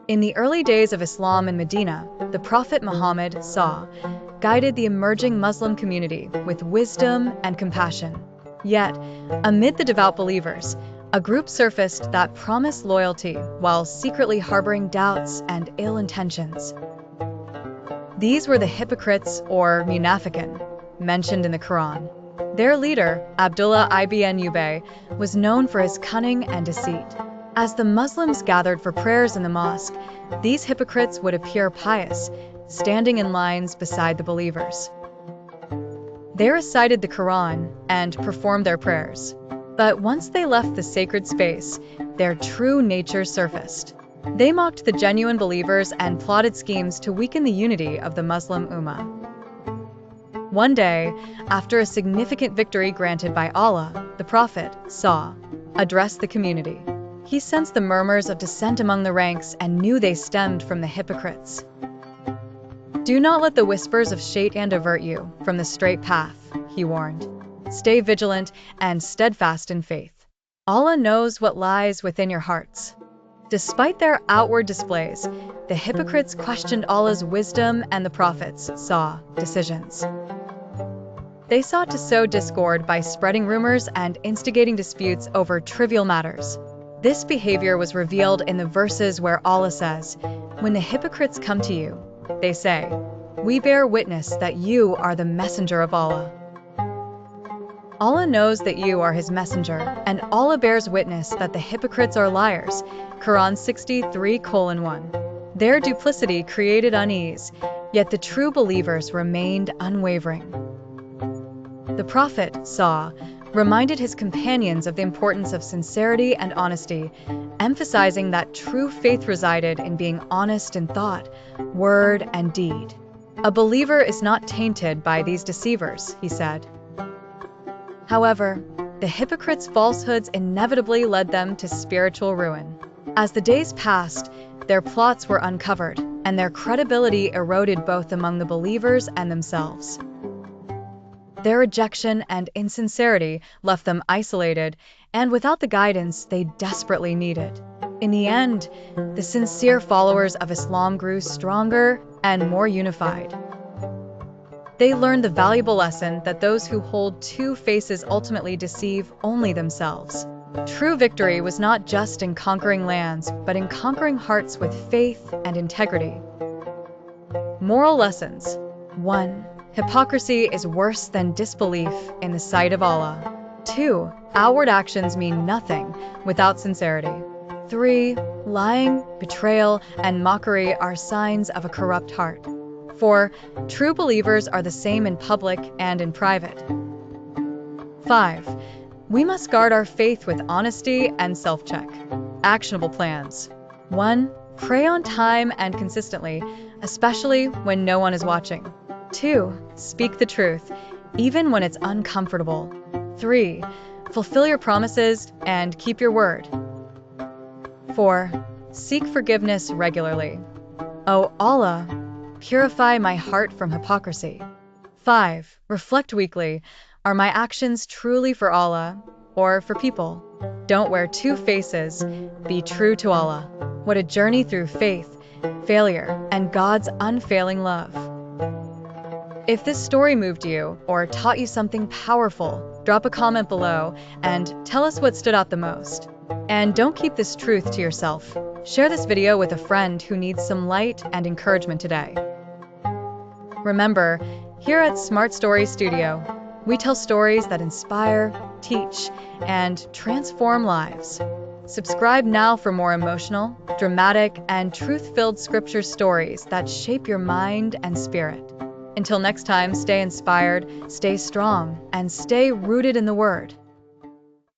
In the early days of Islam in Medina, the Prophet Muhammad guided the emerging Muslim community with wisdom and compassion. Yet, amid the devout believers, a group surfaced that promised loyalty while secretly harboring doubts and ill intentions. These were the hypocrites, or munafiqun, mentioned in the Quran. Their leader, Abdullah ibn Ubay, was known for his cunning and deceit. As the Muslims gathered for prayers in the mosque, these hypocrites would appear pious, standing in lines beside the believers. They recited the Quran and performed their prayers. But once they left the sacred space, their true nature surfaced. They mocked the genuine believers and plotted schemes to weaken the unity of the Muslim Ummah. One day, after a significant victory granted by Allah, the Prophet addressed the community. He sensed the murmurs of dissent among the ranks and knew they stemmed from the hypocrites. Do not let the whispers of Shaitan divert you from the straight path, he warned. Stay vigilant and steadfast in faith. Allah knows what lies within your hearts. Despite their outward displays, the hypocrites questioned Allah's wisdom and the Prophet's decisions. They sought to sow discord by spreading rumors and instigating disputes over trivial matters. This behavior was revealed in the verses where Allah says, "When the hypocrites come to you, they say, 'We bear witness that you are the messenger of Allah.' Allah knows that you are his messenger, and Allah bears witness that the hypocrites are liars." Quran 63:1. Their duplicity created unease, yet the true believers remained unwavering. The Prophet reminded his companions of the importance of sincerity and honesty, emphasizing that true faith resided in being honest in thought, word, and deed. A believer is not tainted by these deceivers, he said. However, the hypocrites' falsehoods inevitably led them to spiritual ruin. As the days passed, their plots were uncovered, and their credibility eroded both among the believers and themselves. Their rejection and insincerity left them isolated and without the guidance they desperately needed. In the end, the sincere followers of Islam grew stronger and more unified. They learned the valuable lesson that those who hold two faces ultimately deceive only themselves. True victory was not just in conquering lands, but in conquering hearts with faith and integrity. Moral lessons. 1. Hypocrisy is worse than disbelief in the sight of Allah. 2. Outward actions mean nothing without sincerity. 3. Lying, betrayal, and mockery are signs of a corrupt heart. 4. True believers are the same in public and in private. 5. We must guard our faith with honesty and self-check. Actionable plans. 1. Pray on time and consistently, especially when no one is watching. 2. Speak the truth, even when it's uncomfortable. 3. Fulfill your promises and keep your word. 4. Seek forgiveness regularly. O Allah, purify my heart from hypocrisy. 5. Reflect weekly. Are my actions truly for Allah or for people? Don't wear two faces. Be true to Allah. What a journey through faith, failure, and God's unfailing love. If this story moved you or taught you something powerful, drop a comment below and tell us what stood out the most. And don't keep this truth to yourself. Share this video with a friend who needs some light and encouragement today. Remember, here at Smart Story Studio, we tell stories that inspire, teach, and transform lives. Subscribe now for more emotional, dramatic, and truth-filled scripture stories that shape your mind and spirit. Until next time, stay inspired, stay strong, and stay rooted in the Word.